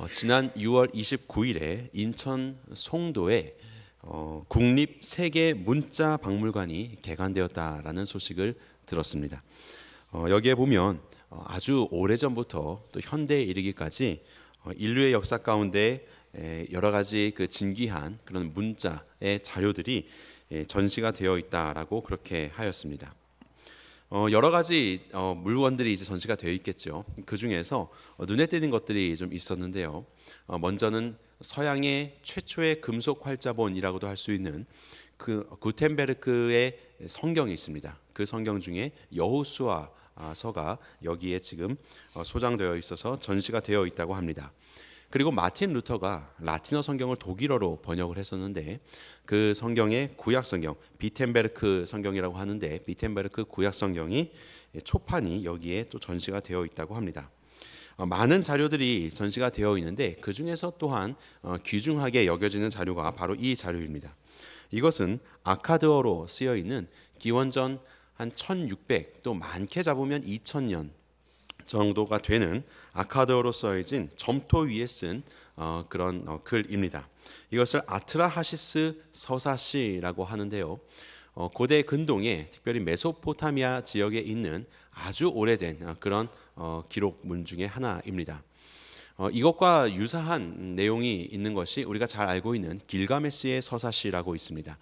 지난 6월 29일에 인천 송도에 국립 세계 문자 박물관이 개관되었다라는 소식을 들었습니다. 여기에 보면 아주 오래전부터 또 현대에 이르기까지 인류의 역사 가운데 여러 가지 그 진귀한 그런 문자의 자료들이 전시가 되어 있다라고 그렇게 하였습니다. 여러 가지 물건들이 이제 전시가 되어 있겠죠. 그 중에서 눈에 띄는 것들이 좀 있었는데요. 먼저는 서양의 최초의 금속 활자본이라고도 할 수 있는 그 구텐베르크의 성경이 있습니다. 그 성경 중에 여호수아서가 여기에 지금 소장되어 있어서 전시가 되어 있다고 합니다. 그리고 마틴 루터가 라틴어 성경을 독일어로 번역을 했었는데 그 성경의 구약 성경 비텐베르크 성경이라고 하는데 비텐베르크 구약 성경이 초판이 여기에 또 전시가 되어 있다고 합니다. 많은 자료들이 전시가 되어 있는데 그 중에서 또한 귀중하게 여겨지는 자료가 바로 이 자료입니다. 이것은 아카드어로 쓰여 있는 기원전 한 1600 또 많게 잡으면 2000년 정도가 되는 아카드어로 써진 점토 위에 쓴 그런 글입니다. 이것을 아트라하시스 서사시라고 하는데요. 고대 근동에 특별히 메소포타미아 지역에 있는 아주 오래된 그런 기록문 중에 하나입니다. 이것과 유사한 내용이 있는 것이 우리가 잘 알고 있는 길가메시의 서사시라고 있습니다.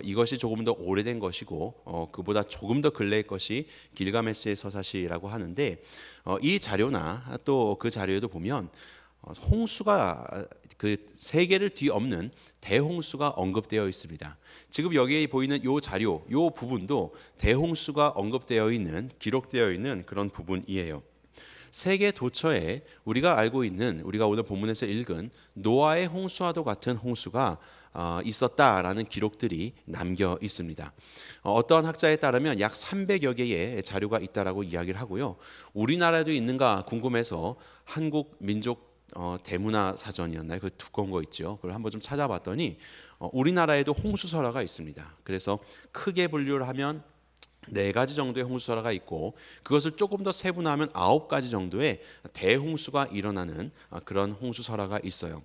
이것이 조금 더 오래된 것이고 그보다 조금 더 근래의 것이 길가메시의 서사시라고 하는데 이 자료나 또 그 자료에도 보면 홍수가 그 세계를 뒤엎는 대홍수가 언급되어 있습니다. 지금 여기에 보이는 이 자료, 이 부분도 대홍수가 언급되어 있는 기록되어 있는 그런 부분이에요. 세계 도처에 우리가 알고 있는 우리가 오늘 본문에서 읽은 노아의 홍수와도 같은 홍수가 있었다라는 기록들이 남겨 있습니다. 어떠한 학자에 따르면 약 300여 개의 자료가 있다라고 이야기를 하고요. 우리나라에도 있는가 궁금해서 한국 민족 대문화 사전이었나요? 그 두꺼운 거 있죠. 그걸 한번 좀 찾아봤더니 우리나라에도 홍수설화가 있습니다. 그래서 크게 분류를 하면 4가지 정도의 홍수설화가 있고 그것을 조금 더 세분화하면 9가지 정도의 대홍수가 일어나는 그런 홍수설화가 있어요.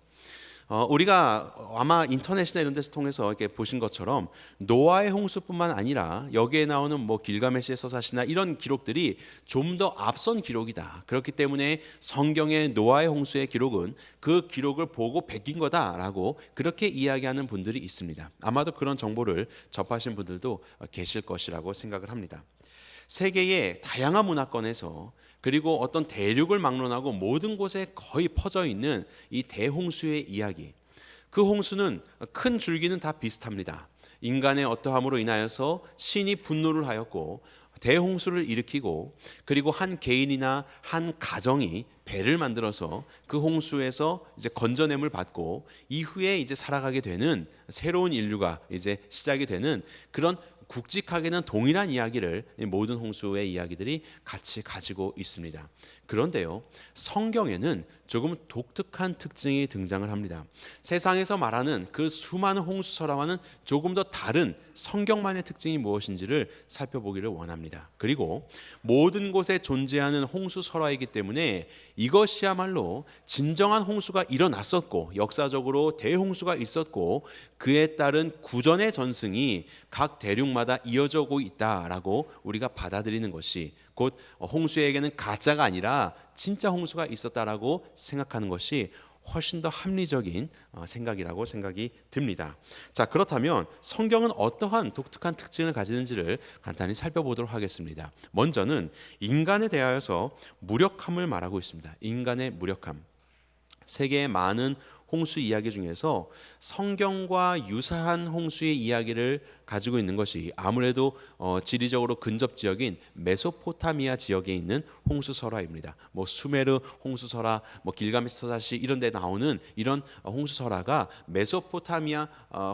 우리가 아마 인터넷이나 이런 데서 통해서 이렇게 보신 것처럼 노아의 홍수뿐만 아니라 여기에 나오는 뭐 길가메시의 서사시나 이런 기록들이 좀 더 앞선 기록이다. 그렇기 때문에 성경의 노아의 홍수의 기록은 그 기록을 보고 베낀 거다라고 그렇게 이야기하는 분들이 있습니다. 아마도 그런 정보를 접하신 분들도 계실 것이라고 생각을 합니다. 세계의 다양한 문화권에서 그리고 어떤 대륙을 막론하고 모든 곳에 거의 퍼져 있는 이 대홍수의 이야기. 그 홍수는 큰 줄기는 다 비슷합니다. 인간의 어떠함으로 인하여서 신이 분노를 하였고 대홍수를 일으키고 그리고 한 개인이나 한 가정이 배를 만들어서 그 홍수에서 이제 건져냄을 받고 이후에 이제 살아가게 되는 새로운 인류가 이제 시작이 되는 그런 굵직하게는 동일한 이야기를 모든 홍수의 이야기들이 같이 가지고 있습니다. 그런데요, 성경에는 조금 독특한 특징이 등장을 합니다. 세상에서 말하는 그 수많은 홍수설화와는 조금 더 다른 성경만의 특징이 무엇인지를 살펴보기를 원합니다. 그리고 모든 곳에 존재하는 홍수설화이기 때문에 이것이야말로 진정한 홍수가 일어났었고 역사적으로 대홍수가 있었고 그에 따른 구전의 전승이 각 대륙마다 이어져 오고 있다라고 우리가 받아들이는 것이 곧 홍수에게는 가짜가 아니라 진짜 홍수가 있었다라고 생각하는 것이 훨씬 더 합리적인 생각이라고 생각이 듭니다. 자, 그렇다면 성경은 어떠한 독특한 특징을 가지는지를 간단히 살펴보도록 하겠습니다. 먼저는 인간에 대하여서 무력함을 말하고 있습니다. 인간의 무력함. 세계의 많은 홍수 이야기 중에서 성경과 유사한 홍수의 이야기를 가지고 있는 것이 아무래도 지리적으로 근접 지역인 메소포타미아 지역에 있는 홍수설화입니다. 뭐 수메르 홍수설화, 뭐 길가메시 서사시 이런 데 나오는 이런 홍수설화가 메소포타미아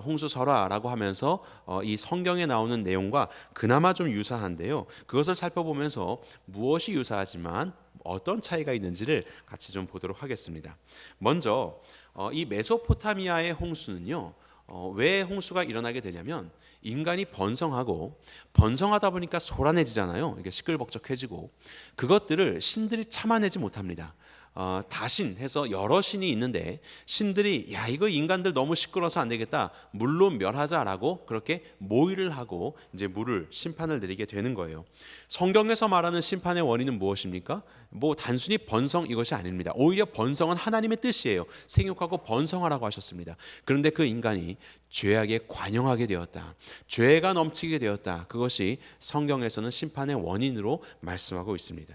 홍수설화라고 하면서 이 성경에 나오는 내용과 그나마 좀 유사한데요. 그것을 살펴보면서 무엇이 유사하지만 어떤 차이가 있는지를 같이 좀 보도록 하겠습니다. 먼저 이 메소포타미아의 홍수는요, 왜 홍수가 일어나게 되냐면 인간이 번성하다 보니까 소란해지잖아요. 이게 시끌벅적해지고 그것들을 신들이 참아내지 못합니다. 다신 해서 여러 신이 있는데 신들이 야 이거 인간들 너무 시끄러워서 안 되겠다, 물로 멸하자라고 그렇게 모의를 하고 이제 물을 심판을 내리게 되는 거예요. 성경에서 말하는 심판의 원인은 무엇입니까? 뭐 단순히 번성 이것이 아닙니다. 오히려 번성은 하나님의 뜻이에요. 생육하고 번성하라고 하셨습니다. 그런데 그 인간이 죄악에 관영하게 되었다, 죄가 넘치게 되었다. 그것이 성경에서는 심판의 원인으로 말씀하고 있습니다.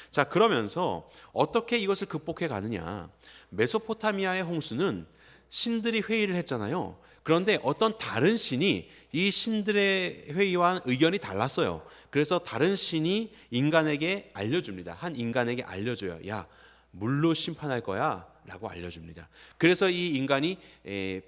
자, 그러면서 어떻게 이것을 극복해 가느냐? 메소포타미아의 홍수는 신들이 회의를 했잖아요. 그런데 어떤 다른 신이 이 신들의 회의와 의견이 달랐어요. 그래서 다른 신이 인간에게 알려줍니다. 한 인간에게 알려줘요. 야, 물로 심판할 거야 라고 알려줍니다. 그래서 이 인간이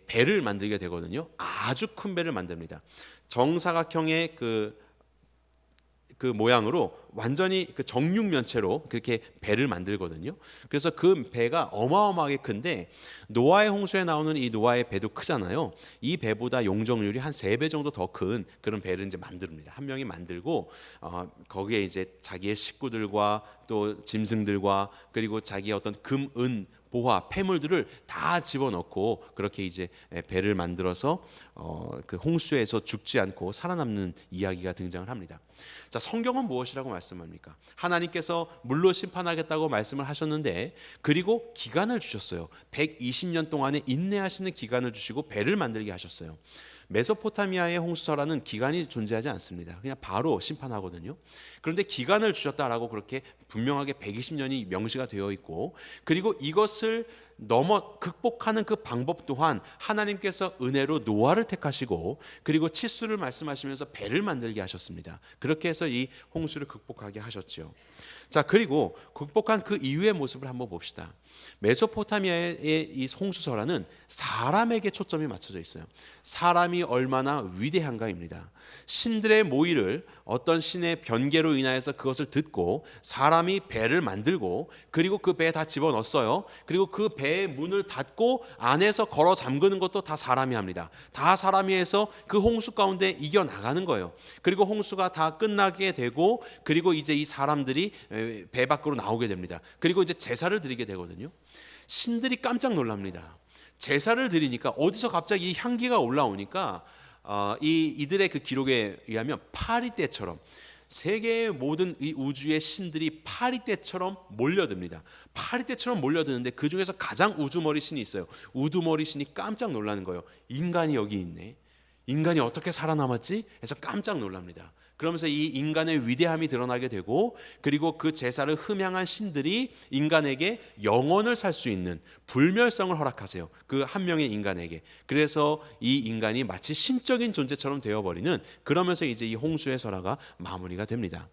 배를 만들게 되거든요. 아주 큰 배를 만듭니다. 정사각형의 그 모양으로 완전히 그 정육면체로 그렇게 배를 만들거든요. 그래서 그 배가 어마어마하게 큰데 노아의 홍수에 나오는 이 노아의 배도 크잖아요. 이 배보다 용적률이 한 3배 정도 더 큰 그런 배를 이제 만듭니다. 한 명이 만들고 거기에 이제 자기의 식구들과 또 짐승들과 그리고 자기의 어떤 금, 은, 보화, 폐물들을 다 집어넣고 그렇게 이제 배를 만들어서 그 홍수에서 죽지 않고 살아남는 이야기가 등장을 합니다. 자, 성경은 무엇이라고 말씀합니까? 하나님께서 물로 심판하겠다고 말씀을 하셨는데 그리고 기간을 주셨어요. 120년 동안의 인내하시는 기간을 주시고 배를 만들게 하셨어요. 메소포타미아의 홍수설화는 기간이 존재하지 않습니다. 그냥 바로 심판하거든요. 그런데 기간을 주셨다라고 그렇게 분명하게 120년이 명시가 되어 있고 그리고 이것을 극복하는 그 방법 또한 하나님께서 은혜로 노아를 택하시고 그리고 치수를 말씀하시면서 배를 만들게 하셨습니다. 그렇게 해서 이 홍수를 극복하게 하셨죠. 자, 그리고 극복한 그 이후의 모습을 한번 봅시다. 메소포타미아의 이 홍수설화는 사람에게 초점이 맞춰져 있어요. 사람이 얼마나 위대한가입니다. 신들의 모의를 어떤 신의 변개로 인하여서 그것을 듣고 사람이 배를 만들고 그리고 그 배에 다 집어넣었어요. 그리고 그 배의 문을 닫고 안에서 걸어 잠그는 것도 다 사람이 합니다. 다 사람이 해서 그 홍수 가운데 이겨나가는 거예요. 그리고 홍수가 다 끝나게 되고 그리고 이제 이 사람들이 배 밖으로 나오게 됩니다. 그리고 이제 제사를 드리게 되거든요. 신들이 깜짝 놀랍니다. 제사를 드리니까 어디서 갑자기 향기가 올라오니까 이들의 그 기록에 의하면 파리떼처럼 세계의 모든 이 우주의 신들이 파리떼처럼 몰려듭니다. 파리떼처럼 몰려드는데 그 중에서 가장 우두머리 신이 있어요. 우두머리 신이 깜짝 놀라는 거예요. 인간이 여기 있네. 인간이 어떻게 살아남았지? 해서 깜짝 놀랍니다. 그러면서 이 인간의 위대함이 드러나게 되고 그리고 그 제사를 흠양한 신들이 인간에게 영원을 살 수 있는 불멸성을 허락하세요. 그 한 명의 인간에게. 그래서 이 인간이 마치 신적인 존재처럼 되어버리는, 그러면서 이제 이 홍수의 설화가 마무리가 됩니다.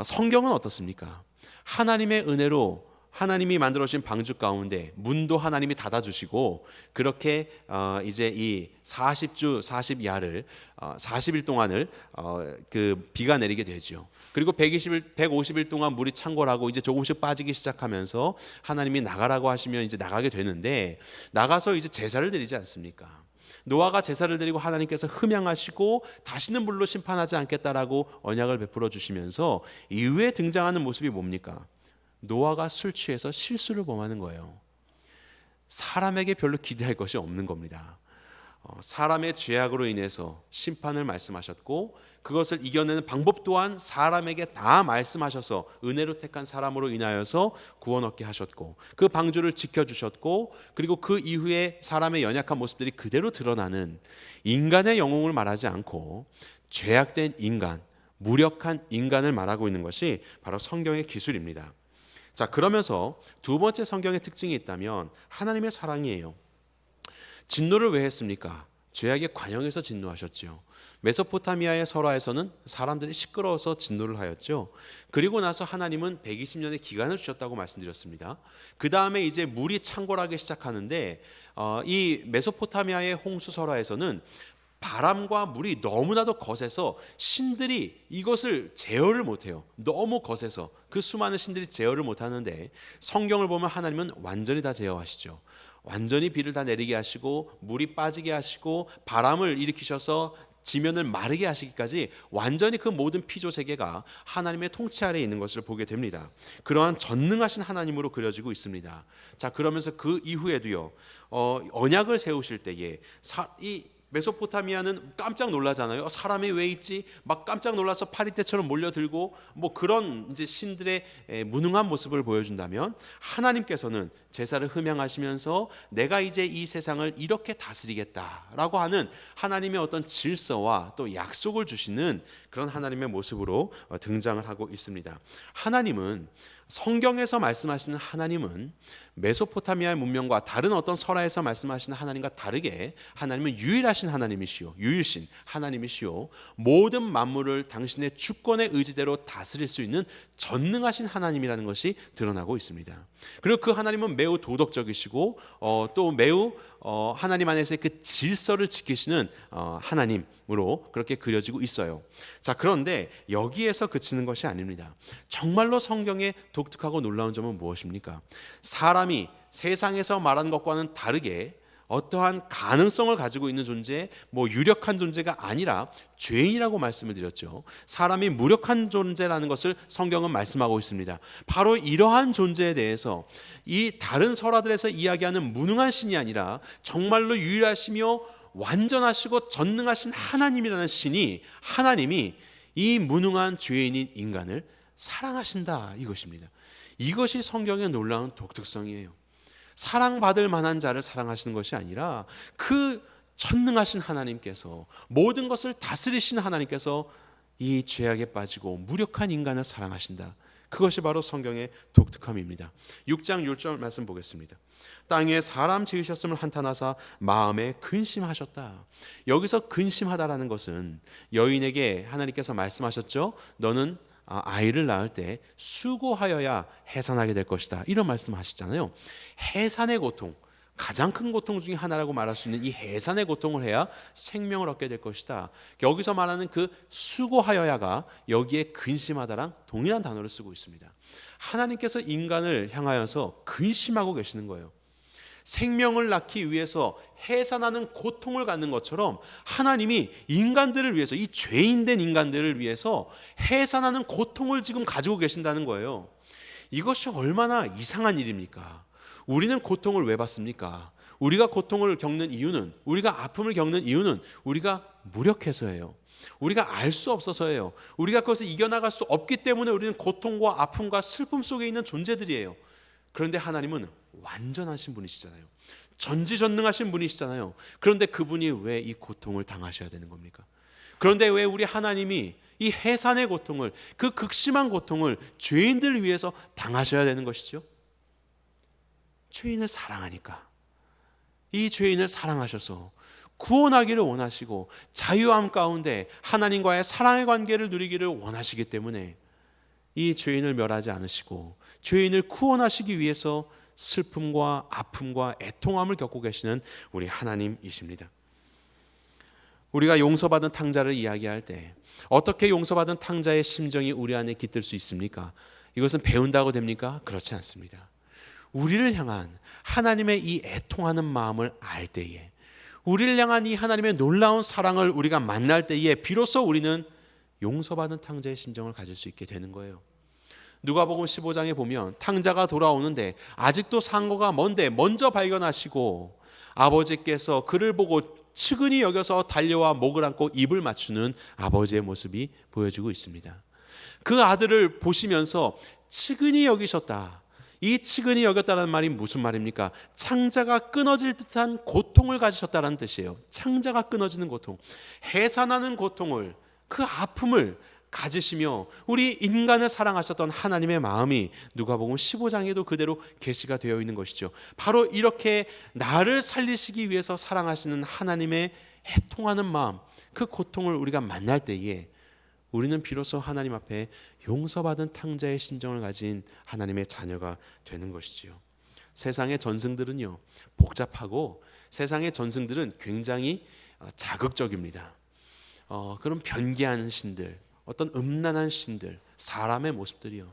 성경은 어떻습니까? 하나님의 은혜로 하나님이 만들어주신 방주 가운데 문도 하나님이 닫아주시고 그렇게 이제 이 40주 40야를 40일 동안을 그 비가 내리게 되죠. 그리고 150일 동안 물이 창궐하고 이제 조금씩 빠지기 시작하면서 하나님이 나가라고 하시면 이제 나가게 되는데 나가서 이제 제사를 드리지 않습니까? 노아가 제사를 드리고 하나님께서 흠양하시고 다시는 물로 심판하지 않겠다라고 언약을 베풀어 주시면서 이후에 등장하는 모습이 뭡니까? 노아가 술 취해서 실수를 범하는 거예요. 사람에게 별로 기대할 것이 없는 겁니다. 사람의 죄악으로 인해서 심판을 말씀하셨고 그것을 이겨내는 방법 또한 사람에게 다 말씀하셔서 은혜로 택한 사람으로 인하여서 구원 얻게 하셨고 그 방주를 지켜주셨고 그리고 그 이후에 사람의 연약한 모습들이 그대로 드러나는 인간의 영웅을 말하지 않고 죄악된 인간, 무력한 인간을 말하고 있는 것이 바로 성경의 기술입니다. 자, 그러면서 두 번째 성경의 특징이 있다면 하나님의 사랑이에요. 진노를 왜 했습니까? 죄악의 관영에서 진노하셨죠. 메소포타미아의 설화에서는 사람들이 시끄러워서 진노를 하였죠. 그리고 나서 하나님은 120년의 기간을 주셨다고 말씀드렸습니다. 그 다음에 이제 물이 창궐하기 시작하는데 이 메소포타미아의 홍수 설화에서는 바람과 물이 너무나도 거세서 신들이 이것을 제어를 못해요. 너무 거세서 그 수많은 신들이 제어를 못하는데 성경을 보면 하나님은 완전히 다 제어하시죠. 완전히 비를 다 내리게 하시고 물이 빠지게 하시고 바람을 일으키셔서 지면을 마르게 하시기까지 완전히 그 모든 피조 세계가 하나님의 통치 아래에 있는 것을 보게 됩니다. 그러한 전능하신 하나님으로 그려지고 있습니다. 자, 그러면서 그 이후에도요, 언약을 세우실 때에 이 메소포타미아는 깜짝 놀라잖아요. 사람이 왜 있지? 막 깜짝 놀라서 파리떼처럼 몰려들고 뭐 그런 이제 신들의 무능한 모습을 보여준다면, 하나님께서는 제사를 흠양하시면서 내가 이제 이 세상을 이렇게 다스리겠다라고 하는 하나님의 어떤 질서와 또 약속을 주시는 그런 하나님의 모습으로 등장을 하고 있습니다. 하나님은, 성경에서 말씀하시는 하나님은 메소포타미아의 문명과 다른 어떤 설화에서 말씀하시는 하나님과 다르게 하나님은 유일하신 하나님이시오, 유일신 하나님이시오, 모든 만물을 당신의 주권의 의지대로 다스릴 수 있는 전능하신 하나님이라는 것이 드러나고 있습니다. 그리고 그 하나님은 매우 도덕적이시고 또 매우 하나님 안에서의 그 질서를 지키시는 하나님으로 그렇게 그려지고 있어요. 자, 그런데 여기에서 그치는 것이 아닙니다. 정말로 성경의 독특하고 놀라운 점은 무엇입니까? 사람이 세상에서 말하는 것과는 다르게 어떠한 가능성을 가지고 있는 존재, 유력한 존재가 아니라 죄인이라고 말씀을 드렸죠. 사람이 무력한 존재라는 것을 성경은 말씀하고 있습니다. 바로 이러한 존재에 대해서 이 다른 설화들에서 이야기하는 무능한 신이 아니라 정말로 유일하시며 완전하시고 전능하신 하나님이라는 신이, 하나님이 이 무능한 죄인인 인간을 사랑하신다, 이것입니다. 이것이 성경의 놀라운 독특성이에요. 사랑받을 만한 자를 사랑하시는 것이 아니라 그 전능하신 하나님께서, 모든 것을 다스리신 하나님께서 이 죄악에 빠지고 무력한 인간을 사랑하신다. 그것이 바로 성경의 독특함입니다. 6장 6절 말씀 보겠습니다. 땅에 사람 지으셨음을 한탄하사 마음에 근심하셨다. 여기서 근심하다라는 것은 여인에게 하나님께서 말씀하셨죠. 너는 아이를 낳을 때 수고하여야 해산하게 될 것이다, 이런 말씀하시잖아요. 해산의 고통, 가장 큰 고통 중에 하나라고 말할 수 있는 이 해산의 고통을 해야 생명을 얻게 될 것이다. 여기서 말하는 그 수고하여야가 여기에 근심하다랑 동일한 단어를 쓰고 있습니다. 하나님께서 인간을 향하여서 근심하고 계시는 거예요. 생명을 낳기 위해서 해산하는 고통을 갖는 것처럼 하나님이 인간들을 위해서, 이 죄인된 인간들을 위해서 해산하는 고통을 지금 가지고 계신다는 거예요. 이것이 얼마나 이상한 일입니까? 우리는 고통을 왜 받습니까? 우리가 고통을 겪는 이유는, 우리가 아픔을 겪는 이유는 우리가 무력해서예요. 우리가 알 수 없어서예요. 우리가 그것을 이겨나갈 수 없기 때문에 우리는 고통과 아픔과 슬픔 속에 있는 존재들이에요. 그런데 하나님은 완전하신 분이시잖아요. 전지전능하신 분이시잖아요. 그런데 그분이 왜 이 고통을 당하셔야 되는 겁니까? 그런데 왜 우리 하나님이 이 해산의 고통을, 그 극심한 고통을 죄인들 위해서 당하셔야 되는 것이죠? 죄인을 사랑하니까. 이 죄인을 사랑하셔서 구원하기를 원하시고 자유함 가운데 하나님과의 사랑의 관계를 누리기를 원하시기 때문에 이 죄인을 멸하지 않으시고 죄인을 구원하시기 위해서 슬픔과 아픔과 애통함을 겪고 계시는 우리 하나님이십니다. 우리가 용서받은 탕자를 이야기할 때 어떻게 용서받은 탕자의 심정이 우리 안에 깃들 수 있습니까? 이것은 배운다고 됩니까? 그렇지 않습니다. 우리를 향한 하나님의 이 애통하는 마음을 알 때에, 우리를 향한 이 하나님의 놀라운 사랑을 우리가 만날 때에 비로소 우리는 용서받은 탕자의 심정을 가질 수 있게 되는 거예요. 누가복음 15장에 보면 탕자가 돌아오는데 아직도 상고가 먼데 먼저 발견하시고 아버지께서 그를 보고 측은히 여겨서 달려와 목을 안고 입을 맞추는 아버지의 모습이 보여지고 있습니다. 그 아들을 보시면서 측은히 여기셨다. 이 측은히 여겼다는 말이 무슨 말입니까? 창자가 끊어질 듯한 고통을 가지셨다는 뜻이에요. 창자가 끊어지는 고통, 해산하는 고통을, 그 아픔을 가지시며 우리 인간을 사랑하셨던 하나님의 마음이 누가복음 15장에도 그대로 계시가 되어 있는 것이죠. 바로 이렇게 나를 살리시기 위해서 사랑하시는 하나님의 애통하는 마음, 그 고통을 우리가 만날 때에 우리는 비로소 하나님 앞에 용서받은 탕자의 심정을 가진 하나님의 자녀가 되는 것이지요. 세상의 전승들은요, 복잡하고 세상의 전승들은 굉장히 자극적입니다. 그런 변기한 신들, 어떤 음란한 신들, 사람의 모습들이요.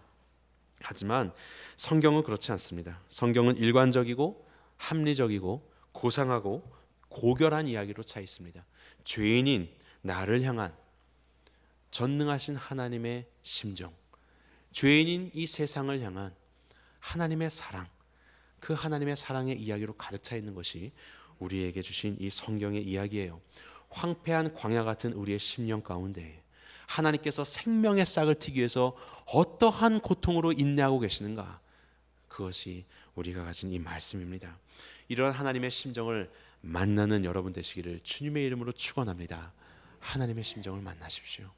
하지만 성경은 그렇지 않습니다. 성경은 일관적이고 합리적이고 고상하고 고결한 이야기로 차 있습니다. 죄인인 나를 향한 전능하신 하나님의 심정, 죄인인 이 세상을 향한 하나님의 사랑, 그 하나님의 사랑의 이야기로 가득 차 있는 것이 우리에게 주신 이 성경의 이야기예요. 황폐한 광야 같은 우리의 심령 가운데 하나님께서 생명의 싹을 트기 위해서 어떠한 고통으로 인내하고 계시는가, 그것이 우리가 가진 이 말씀입니다. 이런 하나님의 심정을 만나는 여러분 되시기를 주님의 이름으로 축원합니다. 하나님의 심정을 만나십시오.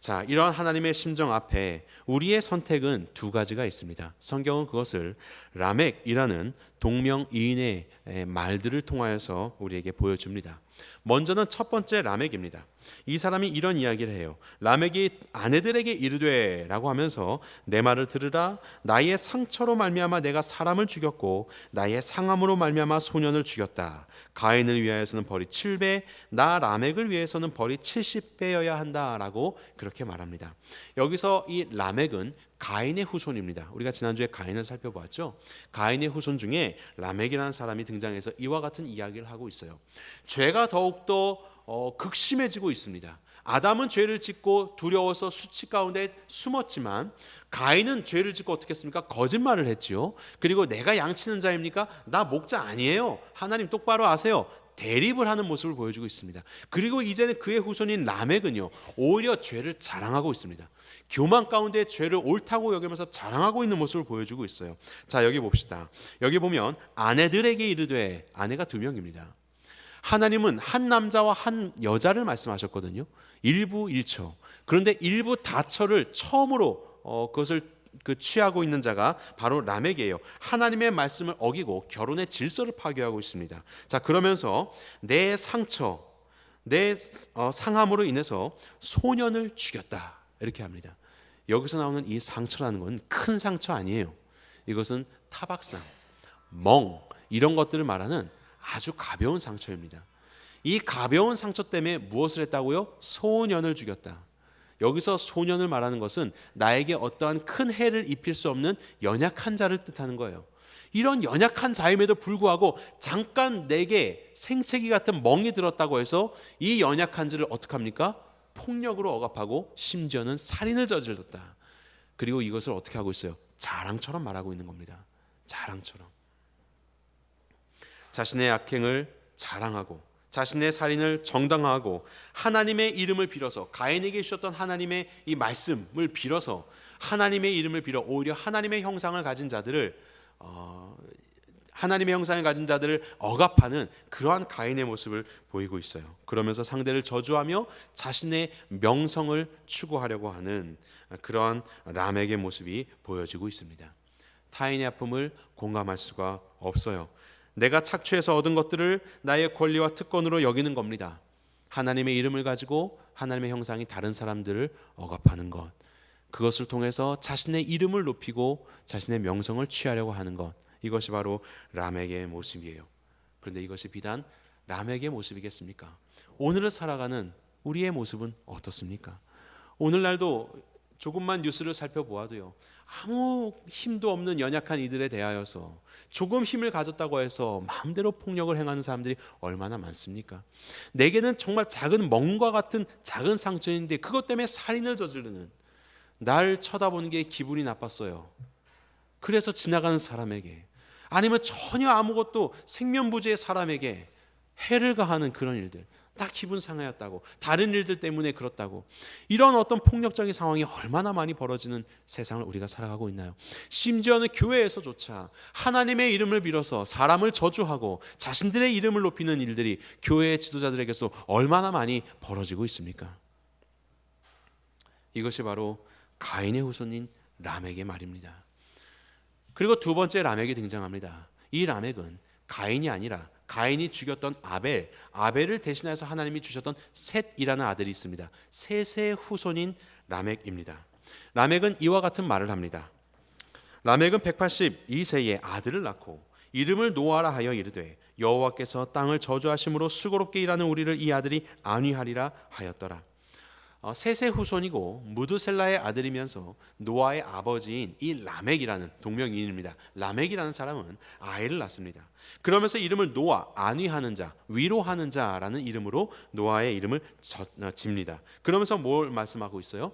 자, 이런 하나님의 심정 앞에 우리의 선택은 두 가지가 있습니다. 성경은 그것을 라멕이라는 동명이인의 말들을 통하여서 우리에게 보여줍니다. 먼저는 첫 번째 라멕입니다. 이 사람이 이런 이야기를 해요. 라멕이 아내들에게 이르되 라고 하면서 내 말을 들으라. 나의 상처로 말미암아 내가 사람을 죽였고 나의 상함으로 말미암아 소년을 죽였다. 가인을 위하여서는 벌이 7배, 나 라멕을 위해서는 벌이 70배여야 한다라고 그렇게 말합니다. 여기서 이 라멕은 가인의 후손입니다. 우리가 지난주에 가인을 살펴보았죠. 가인의 후손 중에 라멕이라는 사람이 등장해서 이와 같은 이야기를 하고 있어요. 죄가 더욱더 극심해지고 있습니다. 아담은 죄를 짓고 두려워서 수치 가운데 숨었지만 가인은 죄를 짓고 어떻게 했습니까? 거짓말을 했지요. 그리고 내가 양치는 자입니까? 나 목자 아니에요. 하나님 똑바로 아세요. 대립을 하는 모습을 보여주고 있습니다. 그리고 이제는 그의 후손인 라멕은요, 오히려 죄를 자랑하고 있습니다. 교만 가운데 죄를 옳다고 여기면서 자랑하고 있는 모습을 보여주고 있어요. 자, 여기 봅시다. 여기 보면 아내들에게 이르되, 아내가 2명입니다. 하나님은 한 남자와 한 여자를 말씀하셨거든요. 일부 일처. 그런데 일부 다처를 처음으로 그것을 취하고 있는 자가 바로 라멕이에요. 하나님의 말씀을 어기고 결혼의 질서를 파괴하고 있습니다. 자, 그러면서 내 상처, 내 상함으로 인해서 소년을 죽였다, 이렇게 합니다. 여기서 나오는 이 상처라는 건 큰 상처 아니에요. 이것은 타박상, 멍, 이런 것들을 말하는 아주 가벼운 상처입니다. 이 가벼운 상처 때문에 무엇을 했다고요? 소년을 죽였다. 여기서 소년을 말하는 것은 나에게 어떠한 큰 해를 입힐 수 없는 연약한 자를 뜻하는 거예요. 이런 연약한 자임에도 불구하고 잠깐 내게 생채기 같은 멍이 들었다고 해서 이 연약한 자를 어떻게 합니까? 폭력으로 억압하고 심지어는 살인을 저질렀다. 그리고 이것을 어떻게 하고 있어요? 자랑처럼 말하고 있는 겁니다. 자랑처럼. 자신의 악행을 자랑하고 자신의 살인을 정당화하고 하나님의 이름을 빌어서, 가인에게 주셨던 하나님의 이 말씀을 빌어서 하나님의 이름을 빌어 오히려 하나님의 형상을 가진 자들을 억압하는 그러한 가인의 모습을 보이고 있어요. 그러면서 상대를 저주하며 자신의 명성을 추구하려고 하는 그러한 라멕의 모습이 보여지고 있습니다. 타인의 아픔을 공감할 수가 없어요. 내가 착취해서 얻은 것들을 나의 권리와 특권으로 여기는 겁니다. 하나님의 이름을 가지고 하나님의 형상이 다른 사람들을 억압하는 것, 그것을 통해서 자신의 이름을 높이고 자신의 명성을 취하려고 하는 것, 이것이 바로 라멕의 모습이에요. 그런데 이것이 비단 라멕의 모습이겠습니까? 오늘을 살아가는 우리의 모습은 어떻습니까? 오늘날도 조금만 뉴스를 살펴보아도요, 아무 힘도 없는 연약한 이들에 대하여서 조금 힘을 가졌다고 해서 마음대로 폭력을 행하는 사람들이 얼마나 많습니까? 내게는 정말 작은 멍과 같은 작은 상처인데 그것 때문에 살인을 저지르는, 날 쳐다보는 게 기분이 나빴어요. 그래서 지나가는 사람에게, 아니면 전혀 아무것도 생면부지의 사람에게 해를 가하는 그런 일들, 다 기분 상하였다고, 다른 일들 때문에 그렇다고, 이런 어떤 폭력적인 상황이 얼마나 많이 벌어지는 세상을 우리가 살아가고 있나요? 심지어는 교회에서조차 하나님의 이름을 빌어서 사람을 저주하고 자신들의 이름을 높이는 일들이 교회의 지도자들에게서 얼마나 많이 벌어지고 있습니까? 이것이 바로 가인의 후손인 라멕의 말입니다. 그리고 두 번째 라멕이 등장합니다. 이 라멕은 가인이 아니라 가인이 죽였던 아벨을 대신해서 하나님이 주셨던 셋이라는 아들이 있습니다. 셋의 후손인 라멕입니다. 라멕은 이와 같은 말을 합니다. 라멕은 182세에 아들을 낳고 이름을 노아라 하여 이르되 여호와께서 땅을 저주하심으로 수고롭게 일하는 우리를 이 아들이 안위하리라 하였더라. 셋의 후손이고 무드셀라의 아들이면서 노아의 아버지인 이 라멕이라는 동명이인입니다. 라멕이라는 사람은 아이를 낳습니다. 그러면서 이름을 노아, 안위하는 자, 위로하는 자라는 이름으로 노아의 이름을 집니다. 그러면서 뭘 말씀하고 있어요?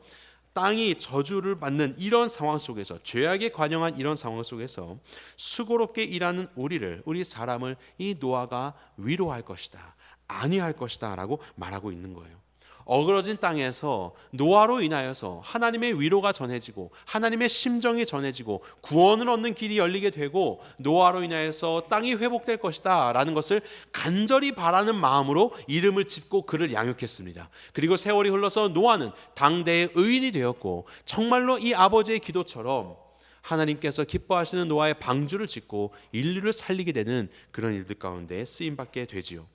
땅이 저주를 받는 이런 상황 속에서, 죄악에 관영한 이런 상황 속에서 수고롭게 일하는 우리 사람을 이 노아가 위로할 것이다, 안위할 것이다 라고 말하고 있는 거예요. 어그러진 땅에서 노아로 인하여서 하나님의 위로가 전해지고 하나님의 심정이 전해지고 구원을 얻는 길이 열리게 되고 노아로 인하여서 땅이 회복될 것이다 라는 것을 간절히 바라는 마음으로 이름을 짓고 그를 양육했습니다. 그리고 세월이 흘러서 노아는 당대의 의인이 되었고 정말로 이 아버지의 기도처럼 하나님께서 기뻐하시는 노아의 방주를 짓고 인류를 살리게 되는 그런 일들 가운데 쓰임받게 되지요.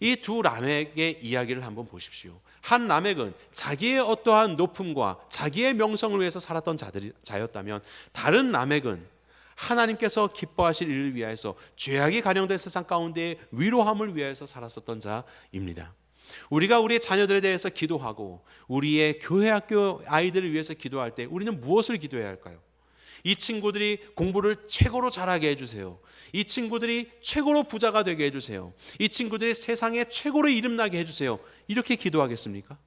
이 두 라멕의 이야기를 한번 보십시오. 한 라멕은 자기의 어떠한 높음과 자기의 명성을 위해서 살았던 자였다면, 다른 라멕은 하나님께서 기뻐하실 일을 위하여서 죄악이 관영된 세상 가운데 위로함을 위하여서 살았었던 자입니다. 우리가 우리의 자녀들에 대해서 기도하고 우리의 교회 학교 아이들을 위해서 기도할 때 우리는 무엇을 기도해야 할까요? 이 친구들이 공부를 최고로 잘하게 해주세요. 이 친구들이 최고로 부자가 되게 해주세요. 이 친구들이 세상에 최고로 이름나게 해주세요. 이렇게 기도하겠습니까?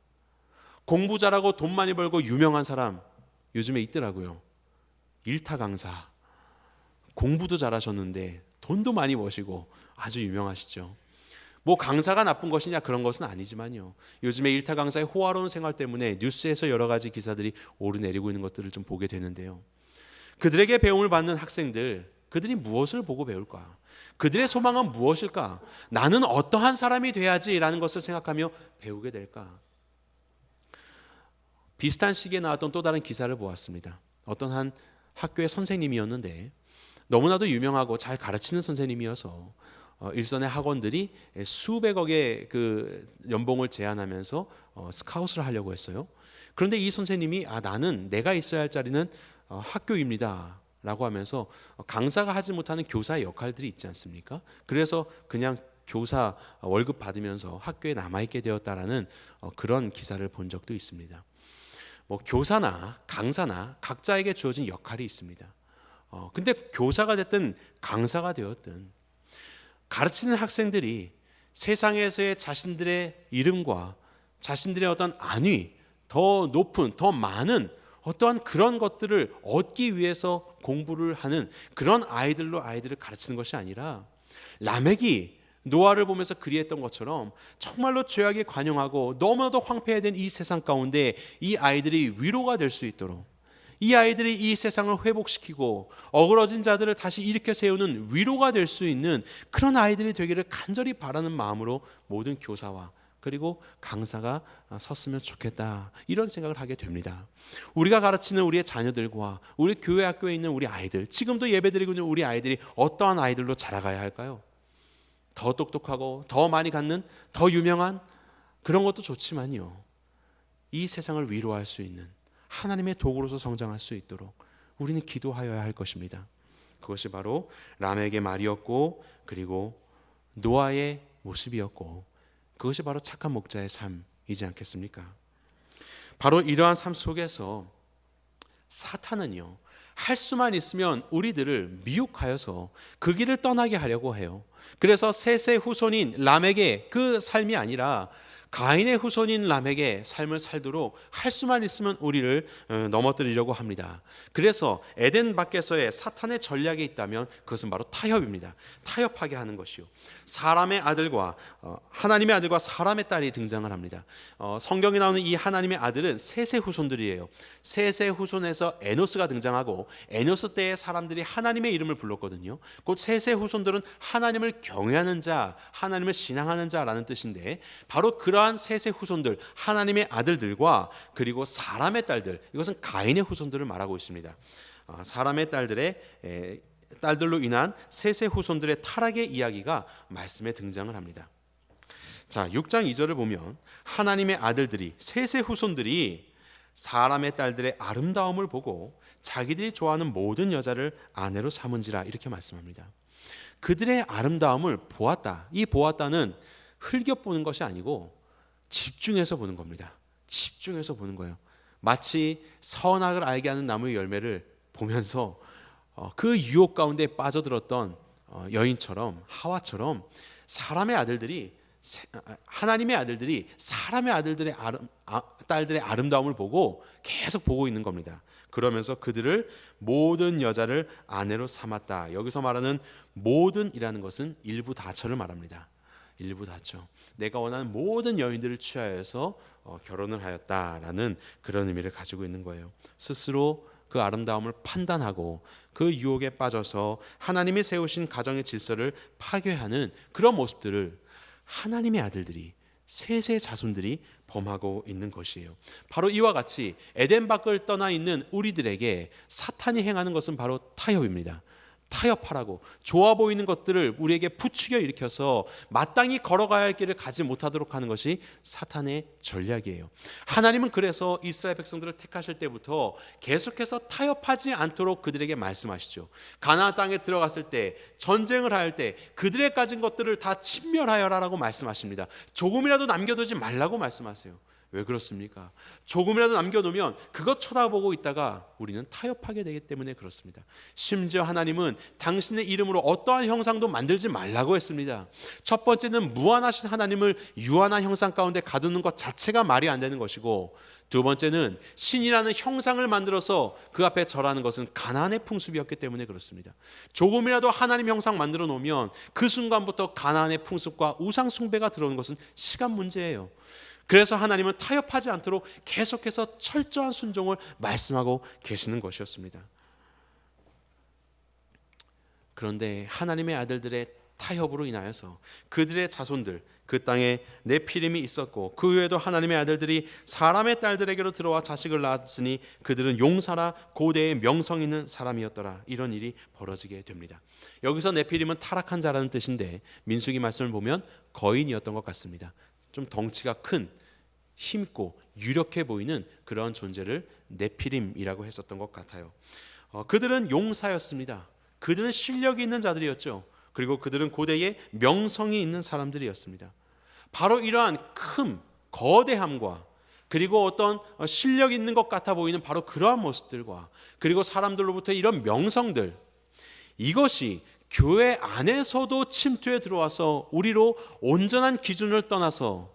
공부 잘하고 돈 많이 벌고 유명한 사람 요즘에 있더라고요. 일타 강사, 공부도 잘하셨는데 돈도 많이 버시고 아주 유명하시죠. 뭐 강사가 나쁜 것이냐, 그런 것은 아니지만요, 요즘에 일타 강사의 호화로운 생활 때문에 뉴스에서 여러 가지 기사들이 오르내리고 있는 것들을 좀 보게 되는데요, 그들에게 배움을 받는 학생들, 그들이 무엇을 보고 배울까? 그들의 소망은 무엇일까? 나는 어떠한 사람이 돼야지라는 것을 생각하며 배우게 될까? 비슷한 시기에 나왔던 또 다른 기사를 보았습니다. 어떤 한 학교의 선생님이었는데 너무나도 유명하고 잘 가르치는 선생님이어서 일선의 학원들이 수백억의 그 연봉을 제안하면서 스카웃을 하려고 했어요. 그런데 이 선생님이 나는 내가 있어야 할 자리는 학교입니다 라고 하면서 강사가 하지 못하는 교사의 역할들이 있지 않습니까? 그래서 그냥 교사 월급 받으면서 학교에 남아있게 되었다라는 그런 기사를 본 적도 있습니다. 뭐 교사나 강사나 각자에게 주어진 역할이 있습니다. 근데 교사가 됐든 강사가 되었든 가르치는 학생들이 세상에서의 자신들의 이름과 자신들의 어떤 안위, 더 높은, 더 많은 어떠한 그런 것들을 얻기 위해서 공부를 하는 그런 아이들로 아이들을 가르치는 것이 아니라, 라멕이 노아를 보면서 그리했던 것처럼 정말로 죄악에 관영하고 너무나도 황폐해진 이 세상 가운데 이 아이들이 위로가 될 수 있도록, 이 아이들이 이 세상을 회복시키고 어그러진 자들을 다시 일으켜 세우는 위로가 될 수 있는 그런 아이들이 되기를 간절히 바라는 마음으로 모든 교사와 그리고 강사가 섰으면 좋겠다, 이런 생각을 하게 됩니다. 우리가 가르치는 우리의 자녀들과 우리 교회 학교에 있는 우리 아이들, 지금도 예배드리고 있는 우리 아이들이 어떠한 아이들로 자라가야 할까요? 더 똑똑하고 더 많이 갖는, 더 유명한 그런 것도 좋지만요, 이 세상을 위로할 수 있는 하나님의 도구로서 성장할 수 있도록 우리는 기도하여야 할 것입니다. 그것이 바로 라멕의 말이었고, 그리고 노아의 모습이었고, 그것이 바로 착한 목자의 삶이지 않겠습니까? 바로 이러한 삶 속에서 사탄은요, 할 수만 있으면 우리들을 미혹하여서 그 길을 떠나게 하려고 해요. 그래서 셋의 후손인 라멕의 그 삶이 아니라 가인의 후손인 라멕의 삶을 살도록 할 수만 있으면 우리를 넘어뜨리려고 합니다. 그래서 에덴 밖에서의 사탄의 전략이 있다면 그것은 바로 타협입니다. 타협하게 하는 것이요, 사람의 아들과 하나님의 아들과 사람의 딸이 등장을 합니다. 성경에 나오는 이 하나님의 아들은 셋의 후손들이에요. 셋의 후손에서 에노스가 등장하고, 에노스 때의 사람들이 하나님의 이름을 불렀거든요. 곧 셋의 후손들은 하나님을 경외하는 자, 하나님을 신앙하는 자라는 뜻인데, 바로 그러한 셋의 후손들, 하나님의 아들들과 그리고 사람의 딸들, 이것은 가인의 후손들을 말하고 있습니다. 사람의 딸들로 인한 셋의 후손들의 타락의 이야기가 말씀에 등장을 합니다. 자, 6장 2절을 보면 하나님의 아들들이, 셋의 후손들이 사람의 딸들의 아름다움을 보고 자기들이 좋아하는 모든 여자를 아내로 삼은지라, 이렇게 말씀합니다. 그들의 아름다움을 보았다. 이 보았다는 흘겨보는 것이 아니고 집중해서 보는 겁니다. 집중해서 보는 거예요. 마치 선악을 알게 하는 나무의 열매를 보면서 그 유혹 가운데 빠져들었던 여인처럼, 하와처럼 하나님의 아들들이 사람의 딸들의 아름다움을 보고 계속 보고 있는 겁니다. 그러면서 그들을 모든 여자를 아내로 삼았다. 여기서 말하는 모든이라는 것은 일부 다처를 말합니다. 일부 다처. 내가 원하는 모든 여인들을 취하여서 결혼을 하였다라는 그런 의미를 가지고 있는 거예요. 스스로 그 아름다움을 판단하고 그 유혹에 빠져서 하나님이 세우신 가정의 질서를 파괴하는 그런 모습들을 하나님의 아들들이, 셋의 자손들이 범하고 있는 것이에요. 바로 이와 같이 에덴 밖을 떠나 있는 우리들에게 사탄이 행하는 것은 바로 타협입니다. 타협하라고, 좋아 보이는 것들을 우리에게 부추겨 일으켜서 마땅히 걸어가야 할 길을 가지 못하도록 하는 것이 사탄의 전략이에요. 하나님은 그래서 이스라엘 백성들을 택하실 때부터 계속해서 타협하지 않도록 그들에게 말씀하시죠. 가나안 땅에 들어갔을 때, 전쟁을 할 때 그들의 가진 것들을 다 침멸하여라라고 말씀하십니다. 조금이라도 남겨두지 말라고 말씀하세요. 왜 그렇습니까? 조금이라도 남겨놓으면 그것 쳐다보고 있다가 우리는 타협하게 되기 때문에 그렇습니다. 심지어 하나님은 당신의 이름으로 어떠한 형상도 만들지 말라고 했습니다. 첫 번째는 무한하신 하나님을 유한한 형상 가운데 가두는 것 자체가 말이 안 되는 것이고, 두 번째는 신이라는 형상을 만들어서 그 앞에 절하는 것은 가나안의 풍습이었기 때문에 그렇습니다. 조금이라도 하나님 형상 만들어 놓으면 그 순간부터 가나안의 풍습과 우상 숭배가 들어오는 것은 시간 문제예요. 그래서 하나님은 타협하지 않도록 계속해서 철저한 순종을 말씀하고 계시는 것이었습니다. 그런데 하나님의 아들들의 타협으로 인하여서 그들의 자손들, 그 땅에 네피림이 있었고, 그 외에도 하나님의 아들들이 사람의 딸들에게로 들어와 자식을 낳았으니 그들은 용사라 고대의 명성 있는 사람이었더라. 이런 일이 벌어지게 됩니다. 여기서 네피림은 타락한 자라는 뜻인데, 민수기 말씀을 보면 거인이었던 것 같습니다. 좀 덩치가 큰, 힘있고 유력해 보이는 그런 존재를 네피림이라고 했었던 것 같아요. 그들은 용사였습니다. 그들은 실력이 있는 자들이었죠. 그리고 그들은 고대의 명성이 있는 사람들이었습니다. 바로 이러한 큰 거대함과, 그리고 어떤 실력 있는 것 같아 보이는 바로 그러한 모습들과, 그리고 사람들로부터 이런 명성들, 이것이 교회 안에서도 침투해 들어와서 우리로 온전한 기준을 떠나서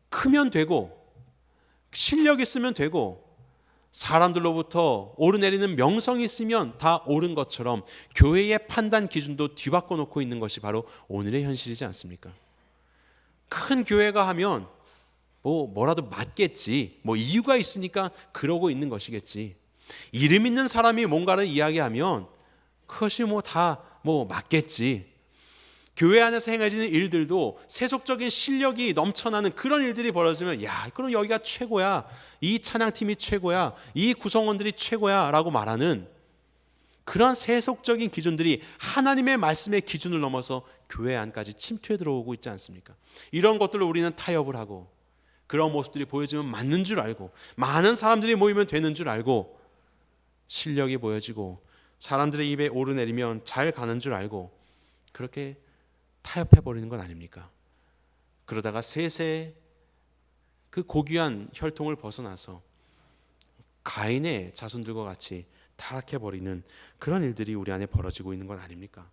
크면 되고, 실력 있으면 되고, 사람들로부터 오르내리는 명성이 있으면 다 옳은 것처럼 교회의 판단 기준도 뒤바꿔 놓고 있는 것이 바로 오늘의 현실이지 않습니까? 큰 교회가 하면 뭐라도 맞겠지, 이유가 있으니까 그러고 있는 것이겠지, 이름 있는 사람이 뭔가를 이야기하면 그것이 다 맞겠지. 교회 안에서 행해지는 일들도 세속적인 실력이 넘쳐나는 그런 일들이 벌어지면, 그럼 여기가 최고야, 이 찬양팀이 최고야, 이 구성원들이 최고야 라고 말하는 그런 세속적인 기준들이 하나님의 말씀의 기준을 넘어서 교회 안까지 침투해 들어오고 있지 않습니까? 이런 것들로 우리는 타협을 하고, 그런 모습들이 보여지면 맞는 줄 알고, 많은 사람들이 모이면 되는 줄 알고, 실력이 보여지고 사람들의 입에 오르내리면 잘 가는 줄 알고 그렇게 타협해버리는 건 아닙니까? 그러다가 셋의 그 고귀한 혈통을 벗어나서 가인의 자손들과 같이 타락해버리는 그런 일들이 우리 안에 벌어지고 있는 건 아닙니까?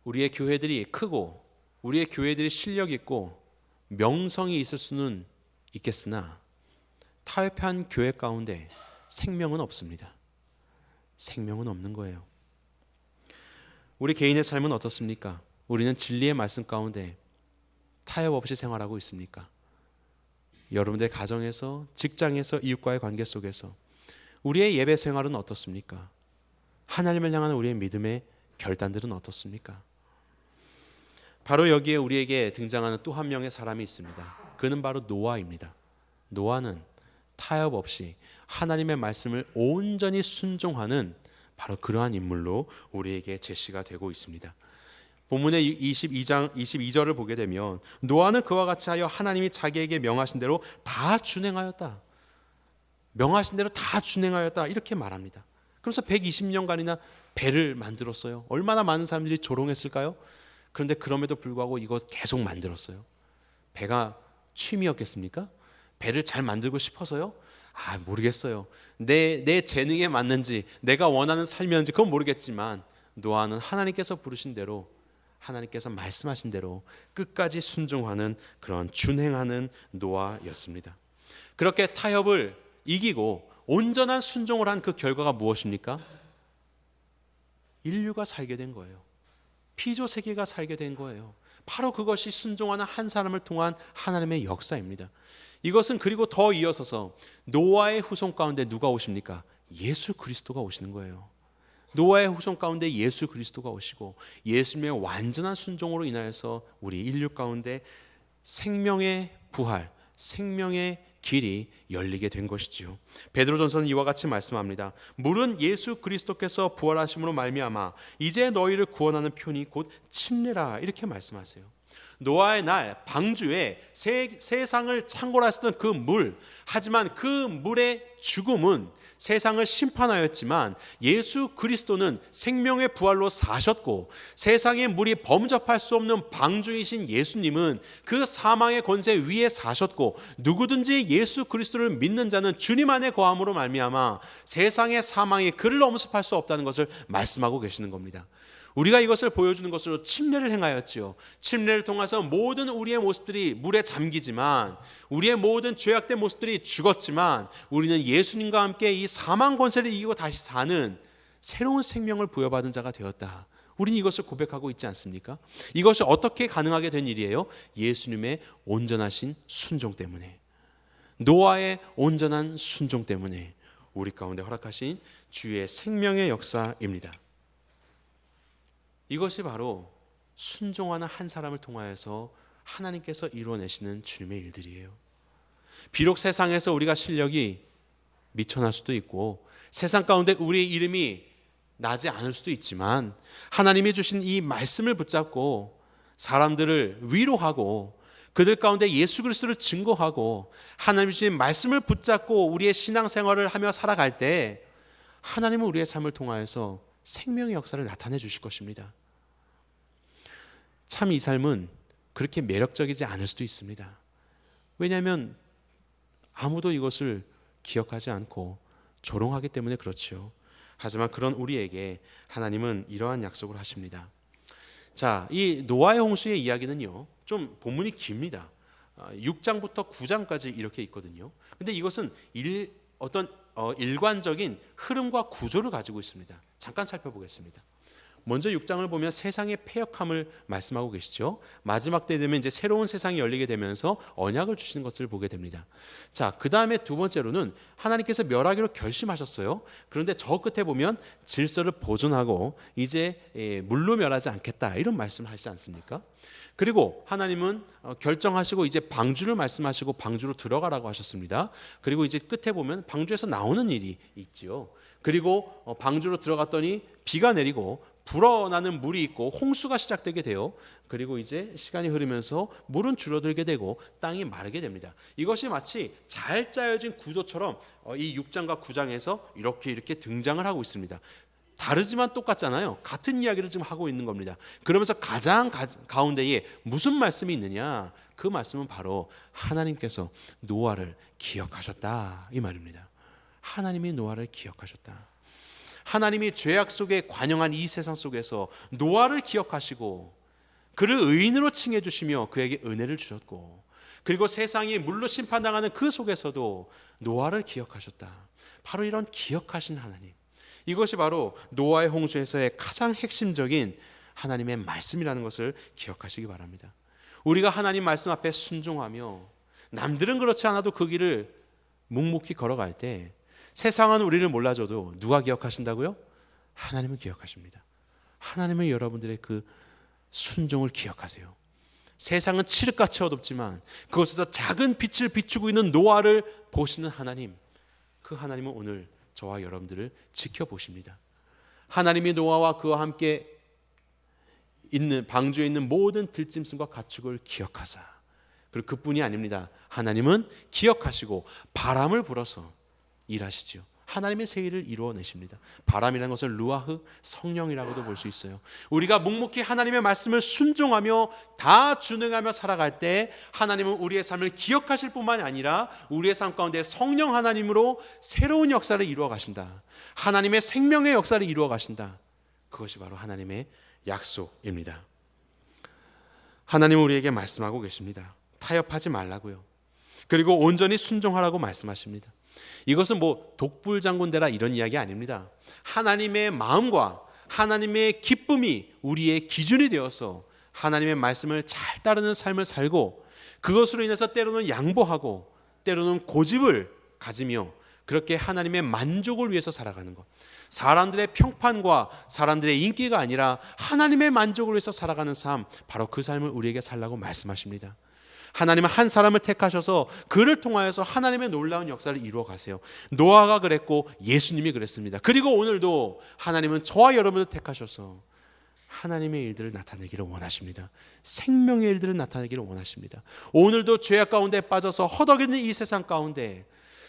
우리의 교회들이 크고 우리의 교회들이 실력 있고 명성이 있을 수는 있겠으나 타협한 교회 가운데 생명은 없습니다. 생명은 없는 거예요. 우리 개인의 삶은 어떻습니까? 우리는 진리의 말씀 가운데 타협 없이 생활하고 있습니까? 여러분들의 가정에서, 직장에서, 이웃과의 관계 속에서 우리의 예배 생활은 어떻습니까? 하나님을 향한 우리의 믿음의 결단들은 어떻습니까? 바로 여기에 우리에게 등장하는 또 한 명의 사람이 있습니다. 그는 바로 노아입니다. 노아는 타협 없이 하나님의 말씀을 온전히 순종하는 바로 그러한 인물로 우리에게 제시가 되고 있습니다. 본문의 22장 22절을 보게 되면 노아는 그와 같이 하여 하나님이 자기에게 명하신 대로 다 준행하였다. 명하신 대로 다 준행하였다 이렇게 말합니다. 그래서 120년간이나 배를 만들었어요. 얼마나 많은 사람들이 조롱했을까요? 그런데 그럼에도 불구하고 이거 계속 만들었어요. 배가 취미였겠습니까? 배를 잘 만들고 싶어서요? 모르겠어요. 내 재능에 맞는지 내가 원하는 삶이었는지 그건 모르겠지만 노아는 하나님께서 부르신 대로, 하나님께서 말씀하신 대로 끝까지 순종하는 그런 준행하는 노아였습니다. 그렇게 타협을 이기고 온전한 순종을 한 그 결과가 무엇입니까? 인류가 살게 된 거예요. 피조 세계가 살게 된 거예요. 바로 그것이 순종하는 한 사람을 통한 하나님의 역사입니다. 이것은 그리고 더 이어서서 노아의 후손 가운데 누가 오십니까? 예수 그리스도가 오시는 거예요. 노아의 후손 가운데 예수 그리스도가 오시고 예수님의 완전한 순종으로 인하여서 우리 인류 가운데 생명의 부활, 생명의 길이 열리게 된 것이지요. 베드로전서는 이와 같이 말씀합니다. 물은 예수 그리스도께서 부활하심으로 말미암아 이제 너희를 구원하는 편이 곧 침례라, 이렇게 말씀하세요. 노아의 날 방주에 세상을 창궐하였던 그 물, 하지만 그 물의 죽음은 세상을 심판하였지만 예수 그리스도는 생명의 부활로 사셨고 세상의 물이 범접할 수 없는 방주이신 예수님은 그 사망의 권세 위에 사셨고 누구든지 예수 그리스도를 믿는 자는 주님 안에 거함으로 말미암아 세상의 사망이 그를 엄습할 수 없다는 것을 말씀하고 계시는 겁니다. 우리가 이것을 보여주는 것으로 침례를 행하였지요. 침례를 통해서 모든 우리의 모습들이 물에 잠기지만, 우리의 모든 죄악된 모습들이 죽었지만 우리는 예수님과 함께 이 사망 권세를 이기고 다시 사는 새로운 생명을 부여받은 자가 되었다. 우리는 이것을 고백하고 있지 않습니까? 이것이 어떻게 가능하게 된 일이에요? 예수님의 온전하신 순종 때문에, 노아의 온전한 순종 때문에 우리 가운데 허락하신 주의 생명의 역사입니다. 이것이 바로 순종하는 한 사람을 통하여서 하나님께서 이루어내시는 주님의 일들이에요. 비록 세상에서 우리가 실력이 미천할 수도 있고 세상 가운데 우리의 이름이 나지 않을 수도 있지만 하나님이 주신 이 말씀을 붙잡고 사람들을 위로하고 그들 가운데 예수 그리스도를 증거하고 하나님이 주신 말씀을 붙잡고 우리의 신앙생활을 하며 살아갈 때 하나님은 우리의 삶을 통하여서 생명의 역사를 나타내 주실 것입니다. 참 이 삶은 그렇게 매력적이지 않을 수도 있습니다. 왜냐하면 아무도 이것을 기억하지 않고 조롱하기 때문에 그렇죠. 하지만 그런 우리에게 하나님은 이러한 약속을 하십니다. 자, 이 노아의 홍수의 이야기는요, 좀 본문이 깁니다. 6장부터 9장까지 이렇게 있거든요. 근데 이것은 어떤 일관적인 흐름과 구조를 가지고 있습니다. 잠깐 살펴보겠습니다. 먼저 6장을 보면 세상의 패역함을 말씀하고 계시죠. 마지막 때 되면 이제 새로운 세상이 열리게 되면서 언약을 주시는 것을 보게 됩니다. 자, 그 다음에 두 번째로는 하나님께서 멸하기로 결심하셨어요. 그런데 저 끝에 보면 질서를 보존하고 이제 물로 멸하지 않겠다, 이런 말씀을 하시지 않습니까? 그리고 하나님은 결정하시고 이제 방주를 말씀하시고 방주로 들어가라고 하셨습니다. 그리고 이제 끝에 보면 방주에서 나오는 일이 있지요. 그리고 방주로 들어갔더니 비가 내리고 불어나는 물이 있고 홍수가 시작되게 돼요. 그리고 이제 시간이 흐르면서 물은 줄어들게 되고 땅이 마르게 됩니다. 이것이 마치 잘 짜여진 구조처럼 이 6장과 9장에서 이렇게 등장을 하고 있습니다. 다르지만 똑같잖아요. 같은 이야기를 지금 하고 있는 겁니다. 그러면서 가장 가운데에 무슨 말씀이 있느냐? 그 말씀은 바로 하나님께서 노아를 기억하셨다, 이 말입니다. 하나님이 노아를 기억하셨다. 하나님이 죄악 속에 관영한 이 세상 속에서 노아를 기억하시고 그를 의인으로 칭해 주시며 그에게 은혜를 주셨고, 그리고 세상이 물로 심판당하는 그 속에서도 노아를 기억하셨다. 바로 이런 기억하신 하나님, 이것이 바로 노아의 홍수에서의 가장 핵심적인 하나님의 말씀이라는 것을 기억하시기 바랍니다. 우리가 하나님 말씀 앞에 순종하며 남들은 그렇지 않아도 그 길을 묵묵히 걸어갈 때 세상은 우리를 몰라줘도 누가 기억하신다고요? 하나님은 기억하십니다. 하나님은 여러분들의 그 순종을 기억하세요. 세상은 칠흑같이 어둡지만 그곳에서 작은 빛을 비추고 있는 노아를 보시는 하나님, 그 하나님은 오늘 저와 여러분들을 지켜보십니다. 하나님이 노아와 그와 함께 있는 방주에 있는 모든 들짐승과 가축을 기억하사, 그리고 그뿐이 아닙니다. 하나님은 기억하시고 바람을 불어서 일하시죠. 하나님의 새 일을 이루어내십니다. 바람이라는 것을 루아흐, 성령이라고도 볼 수 있어요. 우리가 묵묵히 하나님의 말씀을 순종하며 다 준행하며 살아갈 때 하나님은 우리의 삶을 기억하실 뿐만이 아니라 우리의 삶 가운데 성령 하나님으로 새로운 역사를 이루어 가신다. 하나님의 생명의 역사를 이루어 가신다. 그것이 바로 하나님의 약속입니다. 하나님은 우리에게 말씀하고 계십니다. 타협하지 말라고요. 그리고 온전히 순종하라고 말씀하십니다. 이것은 독불장군대라 이런 이야기 아닙니다. 하나님의 마음과 하나님의 기쁨이 우리의 기준이 되어서 하나님의 말씀을 잘 따르는 삶을 살고 그것으로 인해서 때로는 양보하고 때로는 고집을 가지며 그렇게 하나님의 만족을 위해서 살아가는 것. 사람들의 평판과 사람들의 인기가 아니라 하나님의 만족을 위해서 살아가는 삶, 바로 그 삶을 우리에게 살라고 말씀하십니다. 하나님은 한 사람을 택하셔서 그를 통하여서 하나님의 놀라운 역사를 이루어 가세요. 노아가 그랬고 예수님이 그랬습니다. 그리고 오늘도 하나님은 저와 여러분을 택하셔서 하나님의 일들을 나타내기를 원하십니다. 생명의 일들을 나타내기를 원하십니다. 오늘도 죄악 가운데 빠져서 허덕이는 이 세상 가운데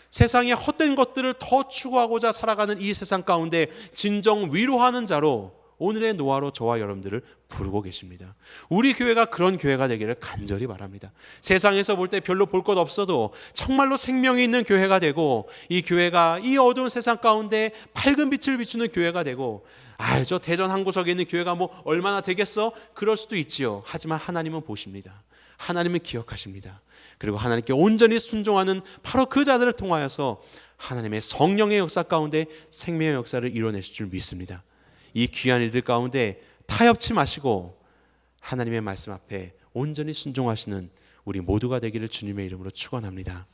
세상의 헛된 것들을 더 추구하고자 살아가는 이 세상 가운데 진정 위로하는 자로 오늘의 노아로 저와 여러분들을 부르고 계십니다. 우리 교회가 그런 교회가 되기를 간절히 바랍니다. 세상에서 볼 때 별로 볼 것 없어도 정말로 생명이 있는 교회가 되고 이 교회가 이 어두운 세상 가운데 밝은 빛을 비추는 교회가 되고 저 대전 한 구석에 있는 교회가 얼마나 되겠어? 그럴 수도 있지요. 하지만 하나님은 보십니다. 하나님은 기억하십니다. 그리고 하나님께 온전히 순종하는 바로 그 자들을 통하여서 하나님의 성령의 역사 가운데 생명의 역사를 이뤄내실 줄 믿습니다. 이 귀한 일들 가운데 타협치 마시고 하나님의 말씀 앞에 온전히 순종하시는 우리 모두가 되기를 주님의 이름으로 축원합니다.